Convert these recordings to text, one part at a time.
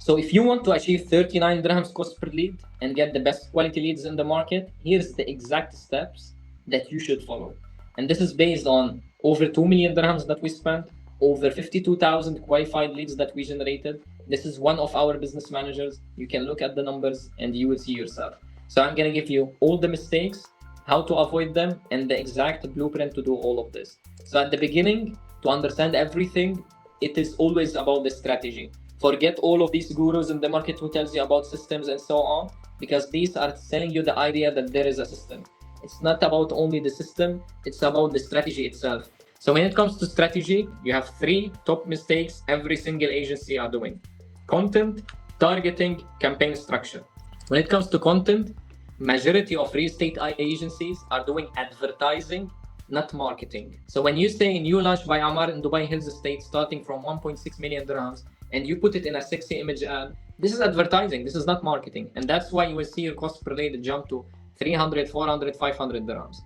So if you want to achieve 39 dirhams cost per lead and get the best quality leads in the market, here's the exact steps that you should follow. And this is based on over 2 million dirhams that we spent, over 52,000 qualified leads that we generated. This is one of our business managers. You can look at the numbers and you will see yourself. So I'm going to give you all the mistakes, how to avoid them, and the exact blueprint to do all of this. So at the beginning, to understand everything, it is always about the strategy. Forget all of these gurus in the market who tells you about systems and so on, because these are selling you the idea that there is a system. It's not about only the system, it's about the strategy itself. So when it comes to strategy, you have three top mistakes every single agency are doing: content, targeting, campaign structure. When it comes to content, majority of real estate agencies are doing advertising, not marketing. So when you say new launch by Amar in Dubai Hills Estate starting from 1.6 million dirhams and you put it in a sexy image ad, this is advertising, this is not marketing. And that's why you will see your cost per lead jump to 300, 400, 500 dirhams.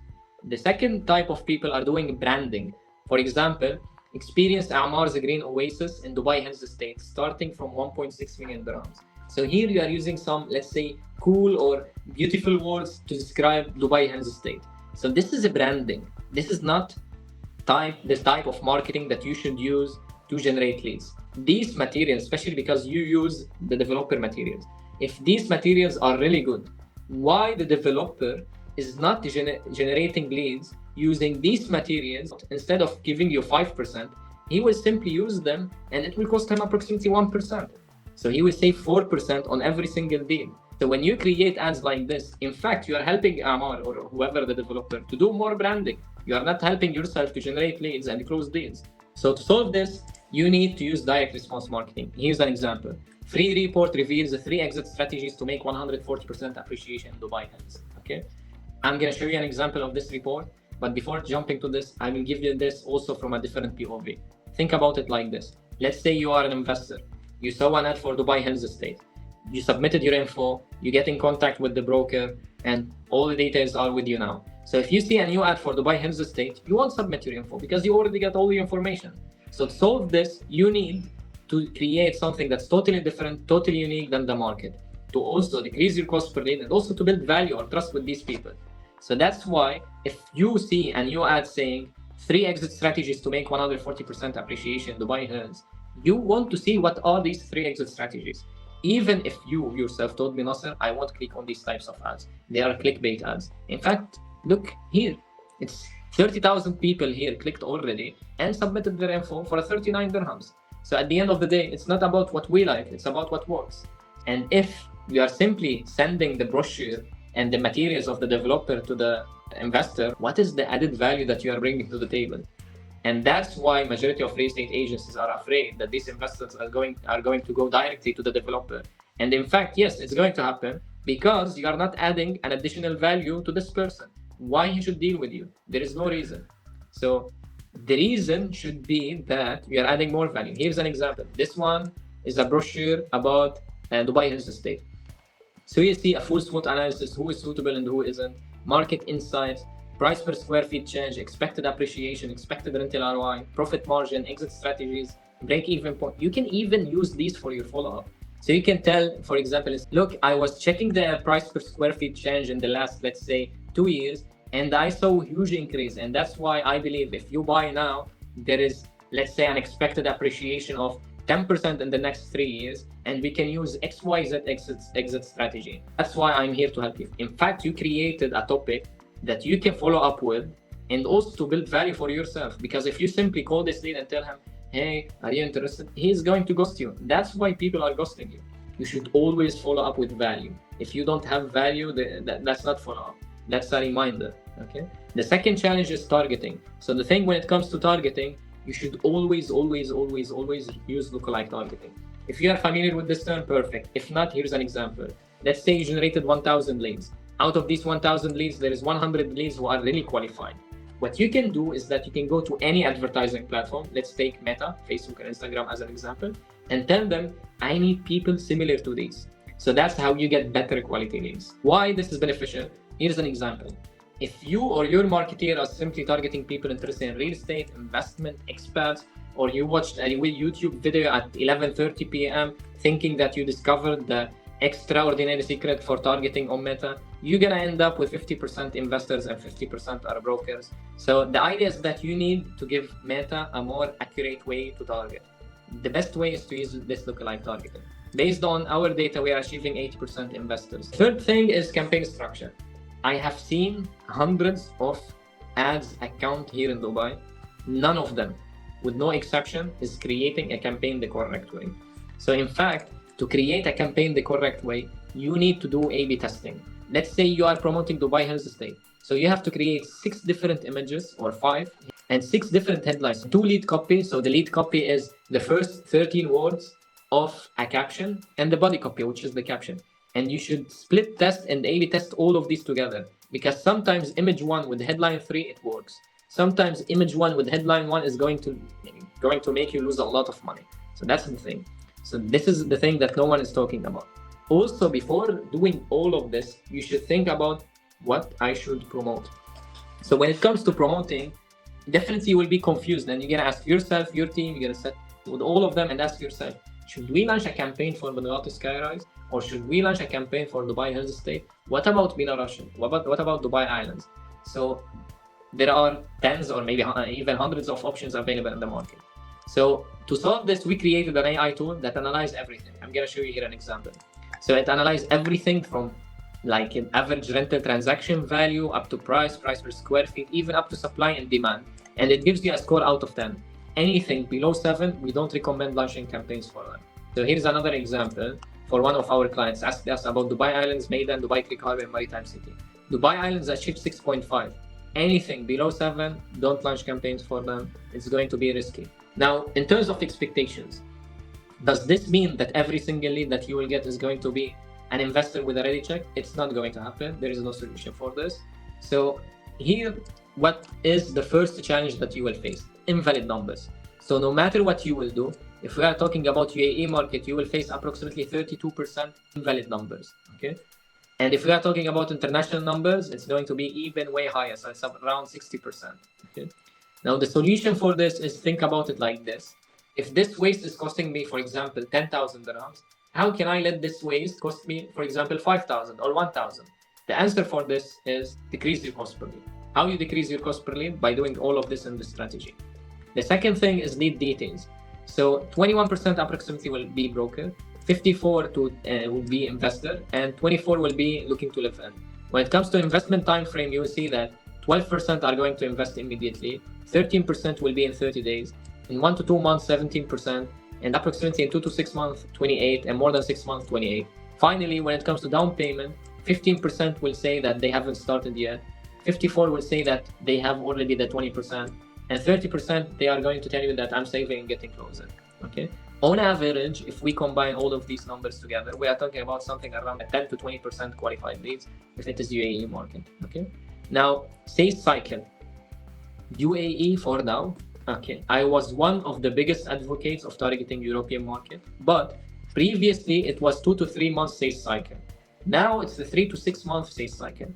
The second type of people are doing branding. For example, experience Amar's Green Oasis in Dubai Hills Estate starting from 1.6 million dirhams. So here you are using some, let's say, cool or beautiful words to describe Dubai Hills Estate. So this is a branding. This is not the type of marketing that you should use to generate leads. These materials, especially because you use the developer materials, if these materials are really good, why the developer is not generating leads using these materials instead of giving you 5%, he will simply use them and it will cost him approximately 1%. So he will save 4% on every single deal. So when you create ads like this, in fact, you are helping Amar or whoever the developer to do more branding. You are not helping yourself to generate leads and close deals. So to solve this, you need to use direct response marketing. Here's an example. Free report reveals the 3 exit strategies to make 140% appreciation in Dubai Hills. Okay, I'm going to show you an example of this report. But before jumping to this, I will give you this also from a different POV. Think about it like this. Let's say you are an investor. You saw an ad for Dubai Hills Estate. You submitted your info, you get in contact with the broker, and all the details are with you now. So if you see a new ad for Dubai Hills Estate, you won't submit your info because you already got all the information. So to solve this, you need to create something that's totally different, totally unique than the market, to also decrease your cost per lead and also to build value or trust with these people. So that's why if you see a new ad saying 3 exit strategies to make 140% appreciation in Dubai Hills, you want to see what are these 3 exit strategies. Even if you yourself told me, Nasser, I won't click on these types of ads. They are clickbait ads. In fact, look here. It's 30,000 people here clicked already and submitted their info for 39 dirhams. So at the end of the day, it's not about what we like, it's about what works. And if you are simply sending the brochure and the materials of the developer to the investor, what is the added value that you are bringing to the table? And that's why majority of real estate agencies are afraid that these investors are going to go directly to the developer. And in fact, yes, it's going to happen because you are not adding an additional value to this person. Why he should deal with you? There is no reason. So the reason should be that you are adding more value. Here's an example. This one is a brochure about Dubai Hills Estate. So you see a full SWOT analysis, who is suitable and who isn't, market insights, price per square feet change, expected appreciation, expected rental ROI, profit margin, exit strategies, break-even point. You can even use these for your follow-up. So you can tell, for example, look, I was checking the price per square feet change in the last, let's say, 2 years, and I saw a huge increase. And that's why I believe if you buy now, there is, let's say, an expected appreciation of 10% in the next 3 years, and we can use XYZ exit strategy. That's why I'm here to help you. In fact, you created a topic that you can follow up with and also to build value for yourself. Because if you simply call this lead and tell him, hey, are you interested? He's going to ghost you. That's why people are ghosting you. You should always follow up with value. If you don't have value, that's not follow up. That's a reminder, okay? The second challenge is targeting. So the thing when it comes to targeting, you should always use lookalike targeting. If you are familiar with this term, perfect. If not, here's an example. Let's say you generated 1,000 leads. Out of these 1,000 leads, there is 100 leads who are really qualified. What you can do is that you can go to any advertising platform. Let's take Meta, Facebook and Instagram as an example, and tell them, I need people similar to these. So that's how you get better quality leads. Why this is beneficial? Here's an example. If you or your marketeer are simply targeting people interested in real estate, investment, expats, or you watched a YouTube video at 11:30 p.m. thinking that you discovered the extraordinary secret for targeting on Meta, you're gonna end up with 50% investors and 50% are brokers. So the idea is that you need to give Meta a more accurate way to target. The best way is to use this lookalike targeting. Based on our data, we are achieving 80% investors. Third thing is campaign structure. I have seen hundreds of ads account here in Dubai. None of them, with no exception, is creating a campaign the correct way. So in fact, to create a campaign the correct way, you need to do A/B testing. Let's say you are promoting Dubai Hills Estate. So you have to create 6 different images or 5 and 6 different headlines. 2 lead copy. So the lead copy is the first 13 words of a caption, and the body copy, which is the caption. And you should split test and A/B test all of these together, because sometimes image 1 with headline 3 it works. Sometimes image 1 with headline 1 is going to make you lose a lot of money. So that's the thing. So this is the thing that no one is talking about. Also, before doing all of this, you should think about what I should promote. So when it comes to promoting, definitely you will be confused, and you're gonna ask yourself, your team, you're gonna sit with all of them and ask yourself, should we launch a campaign for Bangalore Skyrise, or should we launch a campaign for Dubai Hills Estate? What about Bina Russian? What about Dubai Islands? So there are tens or maybe even hundreds of options available in the market. So to solve this, we created an AI tool that analyzes everything. I'm gonna show you here an example. So it analyzes everything from like an average rental transaction value up to price per square feet, even up to supply and demand. And it gives you a score out of 10. Anything below 7, we don't recommend launching campaigns for them. So here's another example for one of our clients. Asked us about Dubai Islands, Maidan, Dubai Creek Harbor, and Maritime City. Dubai Islands achieved 6.5. Anything below 7, don't launch campaigns for them. It's going to be risky. Now, in terms of expectations, does this mean that every single lead that you will get is going to be an investor with a ready check? It's not going to happen. There is no solution for this. So here, what is the first challenge that you will face? Invalid numbers. So no matter what you will do, if we are talking about UAE market, you will face approximately 32% invalid numbers. Okay. And if we are talking about international numbers, it's going to be even way higher. So it's around 60%. Okay. Now, the solution for this is think about it like this. If this waste is costing me, for example, 10,000 dirhams, how can I let this waste cost me, for example, 5,000 or 1,000? The answer for this is decrease your cost per lead. How you decrease your cost per lead? By doing all of this in the strategy. The second thing is lead details. So 21% approximately will be broker, 54 will be investor, and 24 will be looking to live in. When it comes to investment time frame, you will see that 12% are going to invest immediately, 13% will be in 30 days, in 1 to 2 months, 17%, and approximately in 2 to 6 months, 28, and more than 6 months, 28. Finally, when it comes to down payment, 15% will say that they haven't started yet, 54 will say that they have already the 20%, and 30% they are going to tell you that I'm saving and getting closer. Okay. On average, if we combine all of these numbers together, we are talking about something around a 10 to 20% qualified leads if it is UAE market. Okay. Now, sales cycle. UAE for now. Okay. I was one of the biggest advocates of targeting European market, but previously it was 2 to 3 months sales cycle. Now it's the 3 to 6 month sales cycle.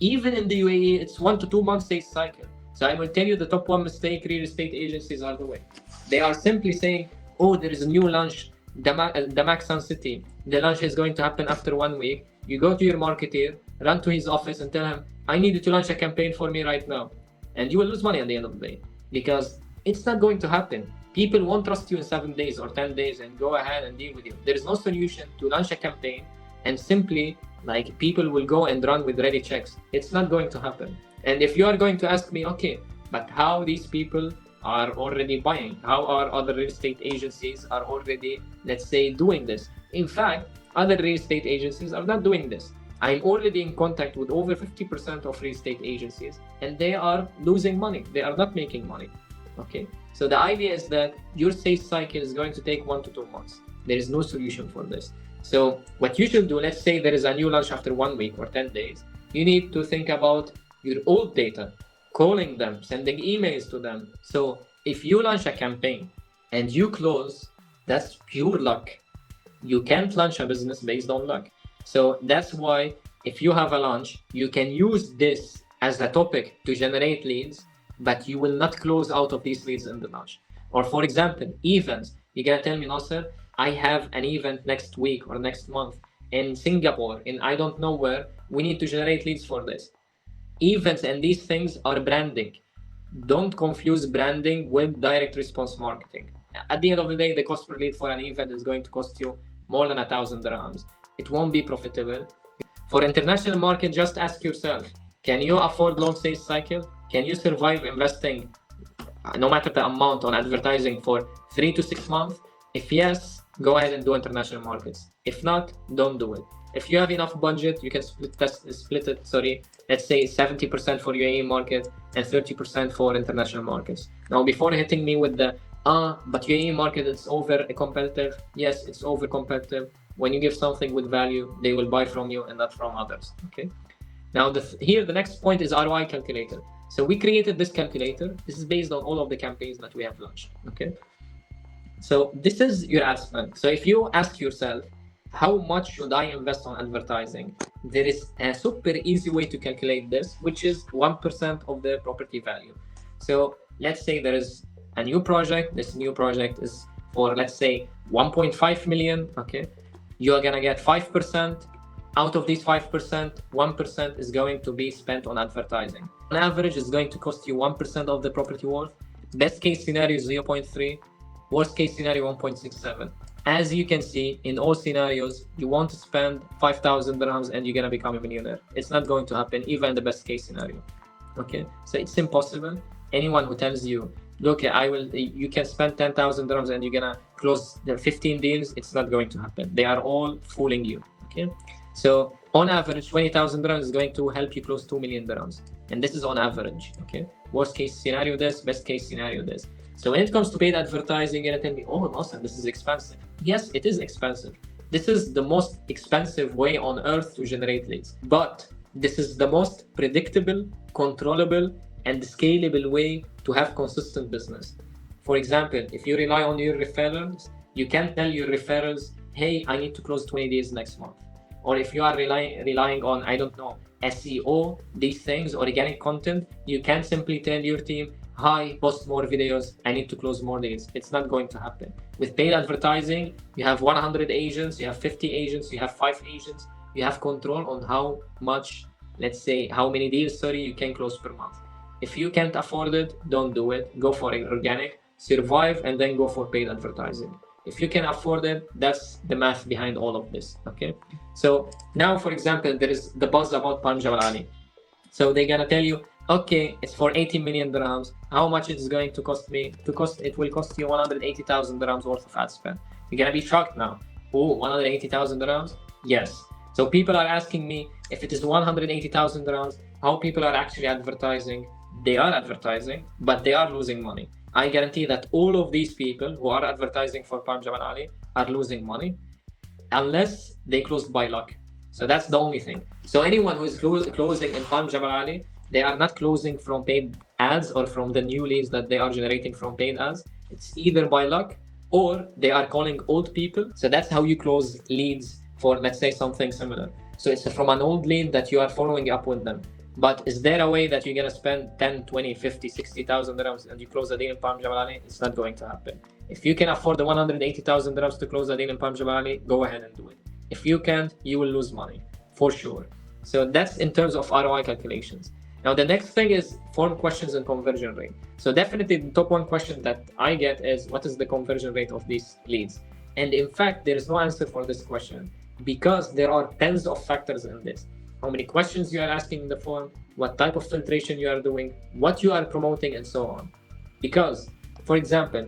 Even in the UAE, it's 1 to 2 months sales cycle. So I will tell you the top 1 mistake real estate agencies are doing. They are simply saying, oh, there is a new launch, Damak Sun City. The launch is going to happen after 1 week. You go to your marketer, run to his office and tell him, I need you to launch a campaign for me right now. And you will lose money at the end of the day because it's not going to happen. People won't trust you in 7 days or 10 days and go ahead and deal with you. There is no solution to launch a campaign and simply like people will go and run with ready checks. It's not going to happen. And if you are going to ask me, okay, but how these people are already buying, how are other real estate agencies are already, let's say, doing this? In fact, other real estate agencies are not doing this. I'm already in contact with over 50% of real estate agencies and they are losing money. They are not making money. Okay. So the idea is that your sales cycle is going to take 1 to 2 months. There is no solution for this. So what you should do, let's say there is a new launch after 1 week or 10 days, you need to think about your old data, calling them, sending emails to them. So if you launch a campaign and you close, that's pure luck. You can't launch a business based on luck. So that's why if you have a launch, you can use this as a topic to generate leads, but you will not close out of these leads in the launch. Or for example, events. You're gonna tell me, Nasser, I have an event next week or next month in Singapore, in I don't know where. We need to generate leads for this. Events and these things are branding. Don't confuse branding with direct response marketing. At the end of the day, the cost per lead for an event is going to cost you more than 1,000 dirhams. It won't be profitable. For international market, just ask yourself, can you afford long sales cycle? Can you survive investing no matter the amount on advertising for 3 to 6 months? If yes, go ahead and do international markets. If not, don't do it. If you have enough budget, you can split it, let's say 70% for UAE market and 30% for international markets. Now, before hitting me with the, but UAE market is over competitive. Yes, it's over competitive. When you give something with value, they will buy from you and not from others, okay? Now, here, the next point is ROI calculator. So we created this calculator. This is based on all of the campaigns that we have launched, okay? So this is your ad spend. So if you ask yourself, how much should I invest on advertising? There is a super easy way to calculate this, which is 1% of the property value. So let's say there is a new project. This new project is for, let's say, 1.5 million, okay? You are gonna get 5%. Out of these 5%, 1% is going to be spent on advertising. On average, it's going to cost you 1% of the property worth. Best case scenario is 0.3, worst case scenario 1.67. As you can see, in all scenarios, you want to spend 5,000 dirhams and you're gonna become a millionaire. It's not going to happen, even in the best case scenario. Okay, so it's impossible. Anyone who tells you, look, you can spend 10,000 dirhams and you're gonna close the 15 deals, it's not going to happen. They are all fooling you. Okay. So on average, 20,000 dirhams is going to help you close 2 million dirhams. And this is on average, okay? Worst case scenario this, best case scenario this. So when it comes to paid advertising, you're gonna tell me, oh, awesome, this is expensive. Yes, it is expensive. This is the most expensive way on earth to generate leads. But this is the most predictable, controllable, and scalable way to have consistent business. For example, if you rely on your referrals, you can tell your referrals, hey, I need to close 20 days next month. Or if you are relying on, I don't know, SEO, these things, organic content, you can simply tell your team, hi, post more videos, I need to close more deals. It's not going to happen. With paid advertising, you have 100 agents, you have 50 agents, you have 5 agents, you have control on how much, let's say, how many deals, you can close per month. If you can't afford it, don't do it. Go for organic, survive, and then go for paid advertising. If you can afford it, that's the math behind all of this, okay? So now, for example, there is the buzz about Palm Jabal Ali. So they're gonna tell you, okay, it's for 80 million dirhams. How much it's going to cost me? It will cost you 180,000 dirhams worth of ad spend. You're gonna be shocked now. Oh, 180,000 dirhams? Yes. So people are asking me, if it is 180,000 dirhams, how people are actually advertising? They are advertising, but they are losing money. I guarantee that all of these people who are advertising for Palm Jabal Ali are losing money unless they close by luck. So that's the only thing. So anyone who is closing in Palm Jabal Ali, they are not closing from paid ads or from the new leads that they are generating from paid ads. It's either by luck or they are calling old people. So that's how you close leads for, let's say, something similar. So it's from an old lead that you are following up with them. But is there a way that you're going to spend 10, 20, 50, 60,000 dirhams and you close a deal in Palm Jabal Ali? It's not going to happen. If you can afford the 180,000 dirhams to close a deal in Palm Jabal Ali, go ahead and do it. If you can't, you will lose money, for sure. So that's in terms of ROI calculations. Now, the next thing is form questions and conversion rate. So definitely the top one question that I get is, what is the conversion rate of these leads? And in fact, there is no answer for this question because there are tens of factors in this. How many questions you are asking in the form, what type of filtration you are doing, what you are promoting, and so on. Because, for example,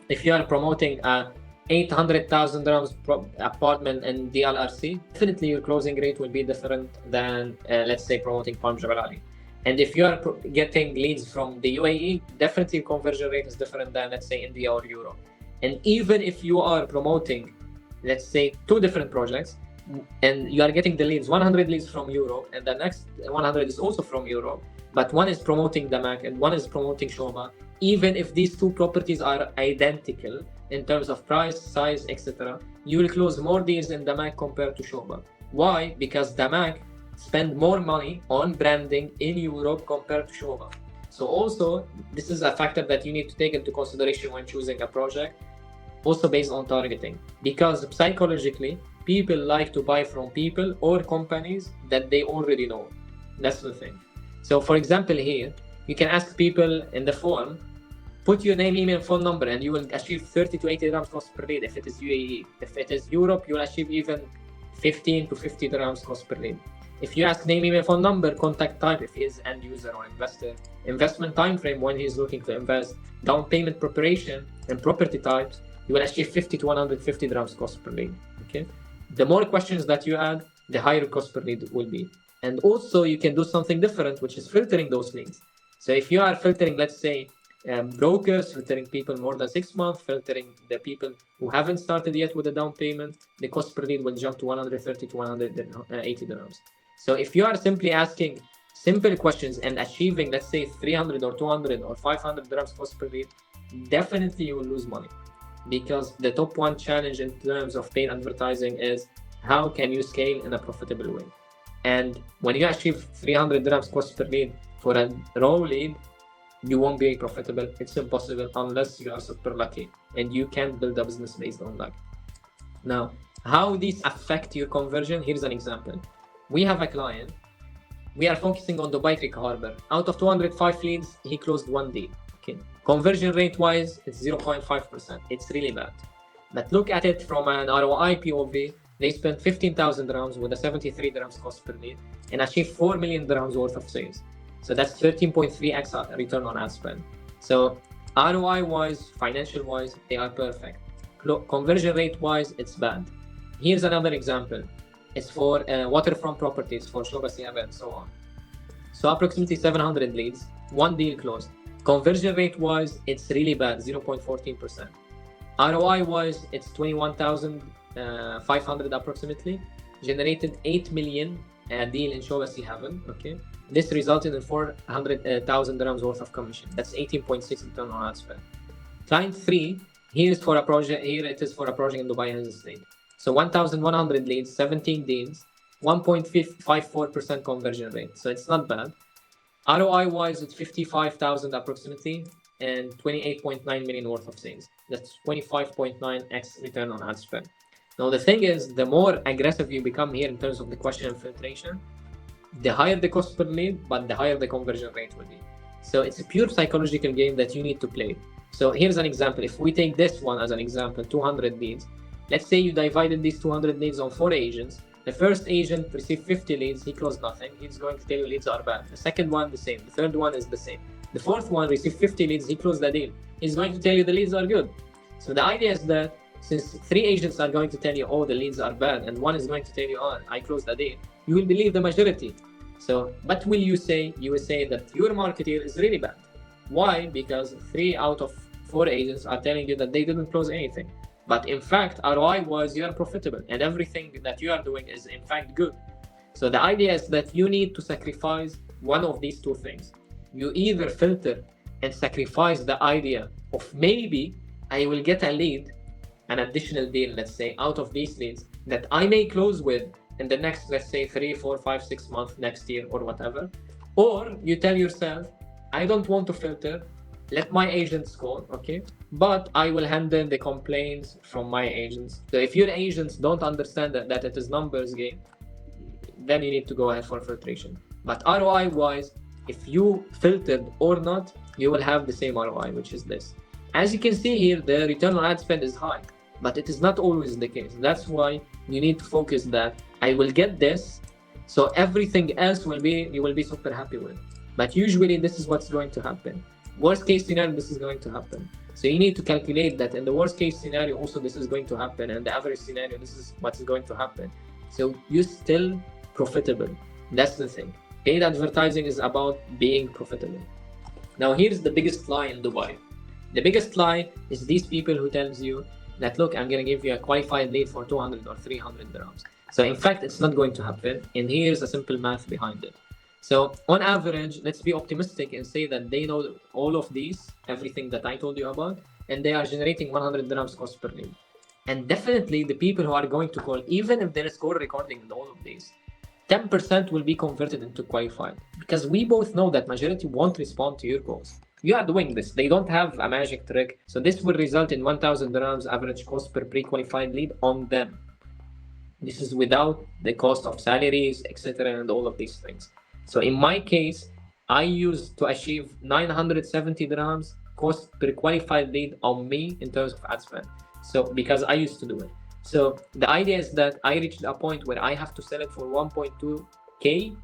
if you are promoting a 800,000 dirhams apartment in DLRC, definitely your closing rate will be different than, let's say, promoting Palm Jabal Ali. And if you are getting leads from the UAE, definitely conversion rate is different than, let's say, India or Europe. And even if you are promoting, let's say, 2 different projects, and you are getting the leads, 100 leads from Europe, and the next 100 is also from Europe, but one is promoting Damak and one is promoting Shoba, even if these 2 properties are identical in terms of price, size, etc., you will close more deals in Damak compared to Shoba. Why? Because Damak spend more money on branding in Europe compared to Shoba. So also, this is a factor that you need to take into consideration when choosing a project, also based on targeting, because psychologically, people like to buy from people or companies that they already know. That's the thing. So for example, here, you can ask people in the form, put your name, email, phone number, and you will achieve 30 to 80 dirhams cost per lead if it is UAE. If it is Europe, you'll achieve even 15 to 50 dirhams cost per lead. If you ask name, email, phone number, contact type if he is end user or investor, investment time frame when he's looking to invest, down payment preparation, and property types, you will achieve 50 to 150 dirhams cost per lead. Okay. The more questions that you add, the higher cost per lead will be. And also, you can do something different, which is filtering those leads. So if you are filtering, let's say, brokers, filtering people more than 6 months, filtering the people who haven't started yet with a down payment, the cost per lead will jump to 130 to 180 dirhams. So if you are simply asking simple questions and achieving, let's say, 300 or 200 or 500 dirhams cost per lead, definitely you will lose money, because the top one challenge in terms of paid advertising is how can you scale in a profitable way. And when you achieve 300 dirhams cost per lead for a raw lead, you won't be profitable. It's impossible unless you are super lucky, and you can't build a business based on luck. Now, how these affect your conversion? Here's an example. We have a client. We are focusing on Dubai Creek Harbor. Out of 205 leads, he closed one deal. Okay. Conversion rate wise, it's 0.5%. It's really bad. But look at it from an ROI POV. They spent 15,000 dirhams with a 73 dirhams cost per lead and achieved 4 million dirhams worth of sales. So that's 13.3x return on ad spend. So ROI wise, financial wise, they are perfect. Conversion rate wise, it's bad. Here's another example. It's for waterfront properties, for Shobasi and so on. So approximately 700 leads, one deal closed. Conversion rate wise, it's really bad, 0.14%. ROI wise, it's 21,500 approximately. Generated 8 million deal in Shobasi Heaven. Okay. This resulted in 400,000 dirhams worth of commission. That's 18.6 return on ad spend. Client 3, here it is for a project in Dubai Hills Estate. So 1,100 leads, 17 deals, 1.54% conversion rate. So it's not bad. ROI wise, it's 55,000 approximately and 28.9 million worth of sales. That's 25.9x return on ad spend. Now the thing is, the more aggressive you become here in terms of the question and filtration, the higher the cost per lead, but the higher the conversion rate will be. So it's a pure psychological game that you need to play. So here's an example. If we take this one as an example, 200 leads. Let's say you divided these 200 leads on 4 agents. The first agent received 50 leads, he closed nothing. He's going to tell you leads are bad. The second one, the same. The third one is the same. The fourth one received 50 leads, he closed the deal. He's going to tell you the leads are good. So the idea is that since 3 agents are going to tell you, oh, the leads are bad, and one is going to tell you, oh, I closed the deal, you will believe the majority. So, what will you say? You will say that your marketer is really bad. Why? Because 3 out of 4 agents are telling you that they didn't close anything. But in fact, ROI was you are profitable and everything that you are doing is in fact good. So the idea is that you need to sacrifice one of these 2 things. You either filter and sacrifice the idea of maybe I will get a lead, an additional deal, let's say, out of these leads that I may close with in the next, let's say, 3, 4, 5, 6 months, next year or whatever. Or you tell yourself, I don't want to filter, let my agents call, okay? But I will handle the complaints from my agents. So if your agents don't understand that it is numbers game, then you need to go ahead for filtration. But ROI wise, if you filtered or not, you will have the same ROI, which is this. As you can see here, the return on ad spend is high, but it is not always the case. That's why you need to focus that I will get this, so everything else you will be super happy with. But usually this is what's going to happen. Worst case scenario, this is going to happen. So you need to calculate that in the worst case scenario, also this is going to happen, and the average scenario, this is what's going to happen. So you're still profitable. That's the thing. Paid advertising is about being profitable. Now here's the biggest lie in Dubai. The biggest lie is these people who tells you that, look, I'm going to give you a qualified lead for 200 or 300 dirhams. So in fact, it's not going to happen. And here's a simple math behind it. So on average, let's be optimistic and say that they know all of these, everything that I told you about, and they are generating 100 dirhams cost per lead. And definitely the people who are going to call, even if there is call recording in all of these, 10% will be converted into qualified, because we both know that majority won't respond to your post. You are doing this. They don't have a magic trick. So this will result in 1,000 dirhams average cost per pre-qualified lead on them. This is without the cost of salaries, etc., and all of these things. So in my case, I used to achieve 970 dirhams cost per qualified lead on me in terms of ad spend. So because I used to do it. So the idea is that I reached a point where I have to sell it for 1.2k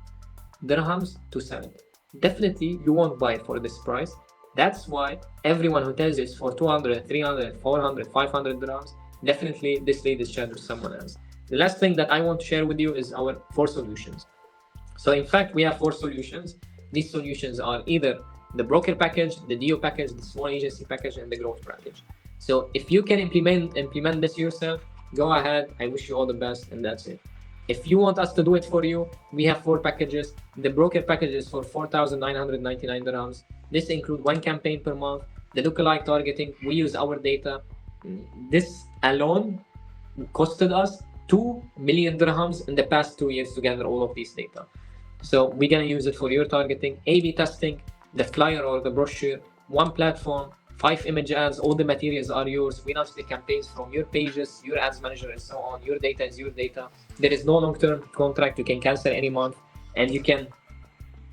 dirhams to sell it. Definitely you won't buy it for this price. That's why everyone who tells you it's for 200, 300, 400, 500 dirhams, definitely this lead is shared with someone else. The last thing that I want to share with you is our 4 solutions. So in fact, we have 4 solutions. These solutions are either the broker package, the DO package, the small agency package, and the growth package. So if you can implement this yourself, go ahead. I wish you all the best, and that's it. If you want us to do it for you, we have 4 packages. The broker package is for 4,999 dirhams. This includes 1 campaign per month. The lookalike targeting, we use our data. This alone costed us 2 million dirhams in the past 2 years to gather all of these data. So we're going to use it for your targeting, A/B testing, the flyer or the brochure, 1 platform, 5 image ads, all the materials are yours. We launch the campaigns from your pages, your ads manager, and so on. Your data is your data. There is no long-term contract. You can cancel any month, and you can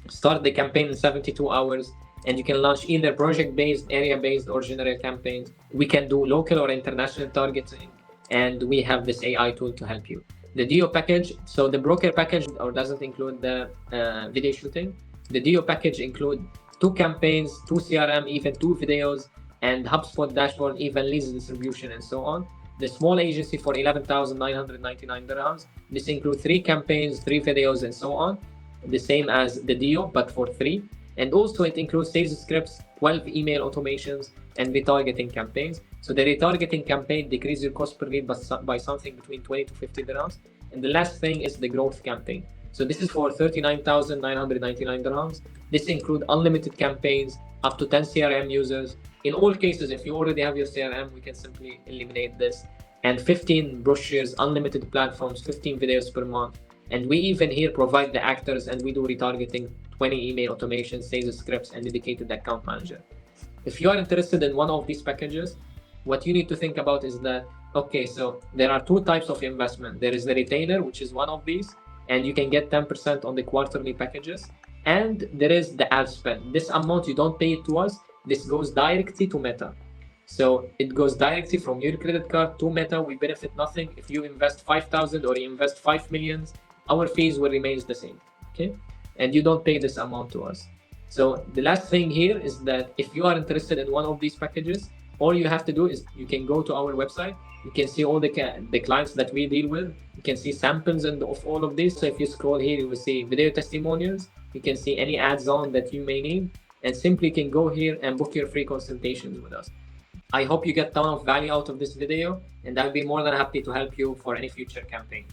start the campaign in 72 hours, and you can launch either project-based, area-based, or general campaigns. We can do local or international targeting, and we have this AI tool to help you. The DO package, so the broker package or doesn't include the video shooting. The DO package include 2 campaigns, 2 CRM, even 2 videos, and HubSpot dashboard, even leads distribution, and so on. The small agency for 11,999 dirhams. This includes 3 campaigns, 3 videos, and so on. The same as the DO, but for 3. And also it includes sales scripts, 12 email automations, and retargeting campaigns. So the retargeting campaign decreases your cost per lead by something between 20 to 50 dirhams. And the last thing is the growth campaign. So this is for 39,999 dirhams. This includes unlimited campaigns, up to 10 CRM users. In all cases, if you already have your CRM, we can simply eliminate this. And 15 brochures, unlimited platforms, 15 videos per month. And we even here provide the actors, and we do retargeting, 20 email automations, sales scripts, and dedicated account manager. If you are interested in one of these packages, what you need to think about is that, okay, so there are 2 types of investment. There is the retailer, which is one of these, and you can get 10% on the quarterly packages. And there is the ad spend. This amount, you don't pay it to us. This goes directly to Meta. So it goes directly from your credit card to Meta. We benefit nothing. If you invest 5,000 or you invest 5 million, our fees will remain the same. Okay, and you don't pay this amount to us. So the last thing here is that if you are interested in one of these packages, all you have to do is you can go to our website. You can see all the clients that we deal with. You can see samples of all of this. So if you scroll here, you will see video testimonials. You can see any ads on that you may need, and simply can go here and book your free consultations with us. I hope you get a ton of value out of this video, and I'll be more than happy to help you for any future campaign.